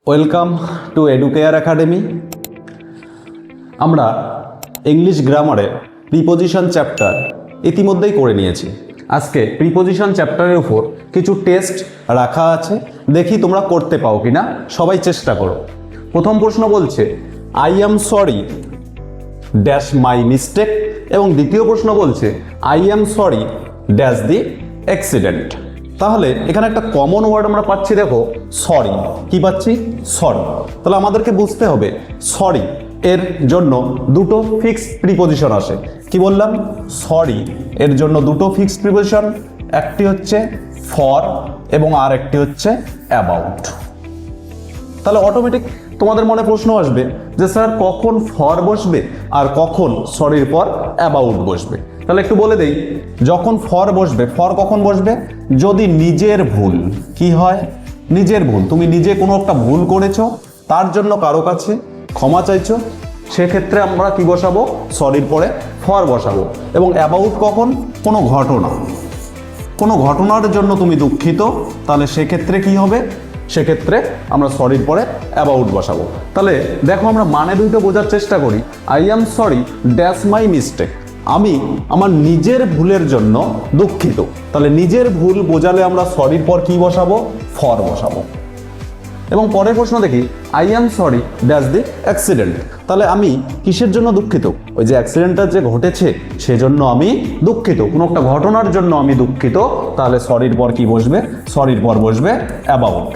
Welcome to educare academy. আমরা English গ্রামারে preposition chapter ইতিমধ্যেই করে নিয়েছি। আজকে প্রিপোজিশন চ্যাপ্টারের উপর কিছু টেস্ট রাখা আছে, দেখি তোমরা করতে পাও কিনা। সবাই চেষ্টা করো। প্রথম প্রশ্ন বলছে I am sorry dash my mistake, এবং দ্বিতীয় প্রশ্ন বলছে I am sorry dash the accident. তাহলে এখানে একটা কমন ওয়ার্ড আমরা পাচ্ছি, দেখো সরি। কি পাচ্ছি? সরি। তাহলে আমাদেরকে বুঝতে হবে সরি এর জন্য দুটো ফিক্সড প্রিপোজিশন আসে। কি বললাম? সরি এর জন্য দুটো ফিক্সড প্রিপোজিশন, একটি হচ্ছে ফর এবং আর একটি হচ্ছে অ্যাবাউট। তাহলে অটোমেটিক তোমাদের মনে প্রশ্ন আসবে যে স্যার কখন ফর বসবে আর কখন সরির পর অ্যাবাউট বসবে। তাহলে একটু বলে দেই, যখন ফর বসবে, ফর কখন বসবে? যদি নিজের ভুল কি হয়, নিজের ভুল, তুমি নিজে কোনো একটা ভুল করেছো, তার জন্য কারো কাছে ক্ষমা চাইছো, সেক্ষেত্রে আমরা কি বসাবো? সরির পরে ফর বসাবো। এবং অ্যাবাউট কখন? কোনো ঘটনা, কোনো ঘটনার জন্য তুমি দুঃখিত, তাহলে সেক্ষেত্রে কি হবে? সেক্ষেত্রে আমরা সরির পরে অ্যাবাউট বসাবো। তাহলে দেখো আমরা মানে দুটো বোঝার চেষ্টা করি। I am sorry dash my mistake, আমি আমার নিজের ভুলের জন্য দুঃখিত। তাহলে নিজের ভুল বোঝালে আমরা সরির পর কি বসাবো? ফর বসাবো। এবং পরের প্রশ্ন দেখি I am sorry dash the accident. তাহলে আমি কিসের জন্য দুঃখিত? ওই যে অ্যাক্সিডেন্টটা যে ঘটেছে সেজন্য আমি দুঃখিত, কোনো একটা ঘটনার জন্য আমি দুঃখিত। তাহলে সরির পর কি বসবে? সরির পর বসবে about.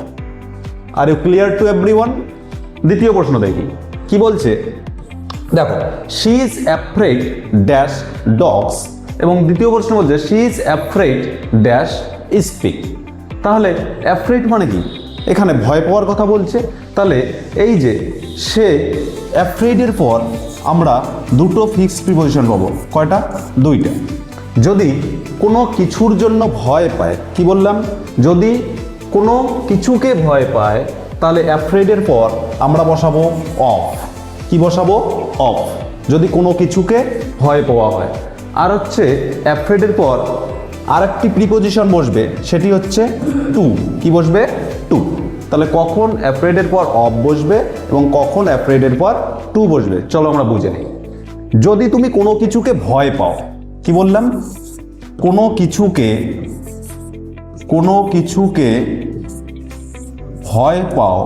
Are you clear to everyone? দ্বিতীয় প্রশ্ন দেখি কি বলছে, দেখো she is afraid dash dogs, এবং দ্বিতীয় প্রশ্ন বলছে she is afraid dash speak. তাহলে অ্যাফ্রেড মানে কি? এখানে ভয় পাওয়ার কথা বলছে। তাহলে এই যে সে, অ্যাফ্রেডের পর আমরা দুটো ফিক্সড প্রিপোজিশন পাবো। কয়টা? দুইটা। যদি কোনো কিছুর জন্য ভয় পায়, কি বললাম? যদি কোনো কিছুকে ভয় পায় তাহলে অ্যাফ্রেডের পর আমরা বসাবো অফ। কি বসাবো? অফ। যদি কোনো কিছুকে ভয় পাওয়া হয়। আর হচ্ছে অ্যাফ্রেডের পর আরেকটি প্রিপোজিশন বসবে, সেটি হচ্ছে টু। কি বসবে? টু। তাহলে কখন অ্যাফ্রেডের পর অফ বসবে এবং কখন অ্যাফ্রেডের পর টু বসবে, চলো আমরা বুঝে নিই। যদি তুমি কোনো কিছুকে ভয় পাও, কি বললাম? কোনো কিছুকে ভয় পাও,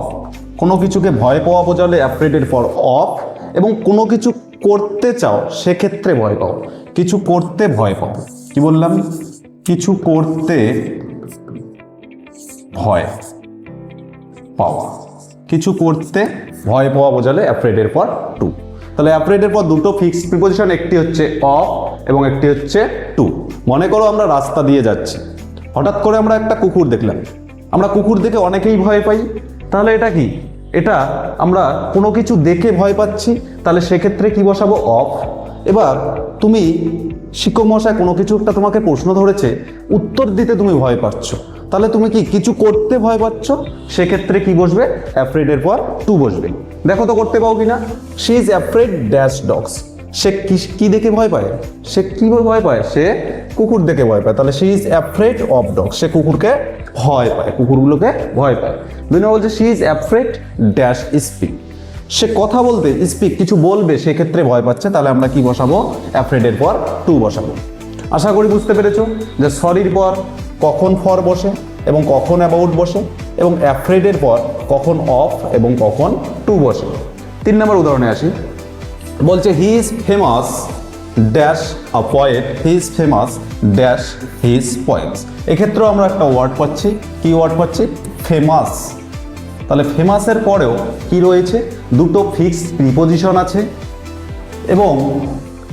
কোনো কিছুকে ভয় পাওয়া বোঝালে অ্যাফ্রেডের পর অফ। এবং কোনো কিছু করতে চাও সেক্ষেত্রে ভয় পাও। কিছু করতে ভয় পাও, কি বললাম? কিছু করতে ভয় পাওয়া, কিছু করতে ভয় পাওয়া বোঝালে অ্যাফ্রেডের পর টু। তাহলে অ্যাফ্রেডের পর দুটো ফিক্সড প্রিপোজিশন, একটি হচ্ছে অফ এবং একটি হচ্ছে টু। মনে করো আমরা রাস্তা দিয়ে যাচ্ছি, হঠাৎ করে আমরা একটা কুকুর দেখলাম। আমরা কুকুর দেখে অনেকেই ভয় পাই। তাহলে এটা কি? এটা আমরা কোনো কিছু দেখে ভয় পাচ্ছি, তাহলে সেক্ষেত্রে কি বসাবো? অফ। এবার তুমি শিক্ষক মশাই কোনো কিছু একটা তোমাকে প্রশ্ন ধরেছে, উত্তর দিতে তুমি ভয় পাচ্ছ, তাহলে তুমি কি কিছু করতে ভয় পাচ্ছ, সেক্ষেত্রে কি বসবে? অ্যাফ্রেডের পর টু বসবে। দেখো তো করতে পাও কিনা। She is afraid dash dogs, সে কি দেখে ভয় পায়? সে কি ভয় পায়? সে কুকুর দেখে ভয় পায়। তাহলে she is afraid of dogs, সে কুকুরকে ভয় পায়, কুকুরগুলোকে ভয় পায়। দুই নম্বর বলছে she is afraid dash speak, সে কথা বলতে, স্পিক কিছু বলবে, সেক্ষেত্রে ভয় পাচ্ছে। তাহলে আমরা কি বসাবো? অ্যাফ্রেডের পর টু বসাবো। আশা করি বুঝতে পেরেছো যে সরির পর কখন ফর বসে এবং কখন অ্যাবাউট বসে, এবং অ্যাফ্রেডের পর কখন অফ এবং কখন টু বসে। 3 নম্বর উদাহরণে আসি। বলছে he is famous dash a poet, he is famous dash his points. এক্ষেত্রেও আমরা একটা ওয়ার্ড পাচ্ছি। কি ওয়ার্ড পাচ্ছি? ফেমাস। তাহলে ফেমাসের পরেও কি রয়েছে? দুটো ফিক্সড প্রিপোজিশন আছে। এবং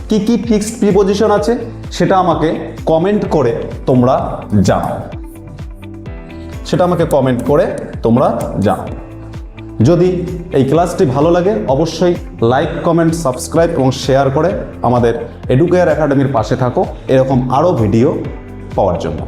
কি কি ফিক্সড প্রিপোজিশন আছে সেটা আমাকে কমেন্ট করে তোমরা জানাও, সেটা আমাকে কমেন্ট করে তোমরা জানাও। যদি এই ক্লাসটি ভালো লাগে অবশ্যই লাইক, কমেন্ট, সাবস্ক্রাইব এবং শেয়ার করে আমাদের এডুকেয়ার একাডেমির পাশে থাকো এরকম আরও ভিডিও পাওয়ার জন্য।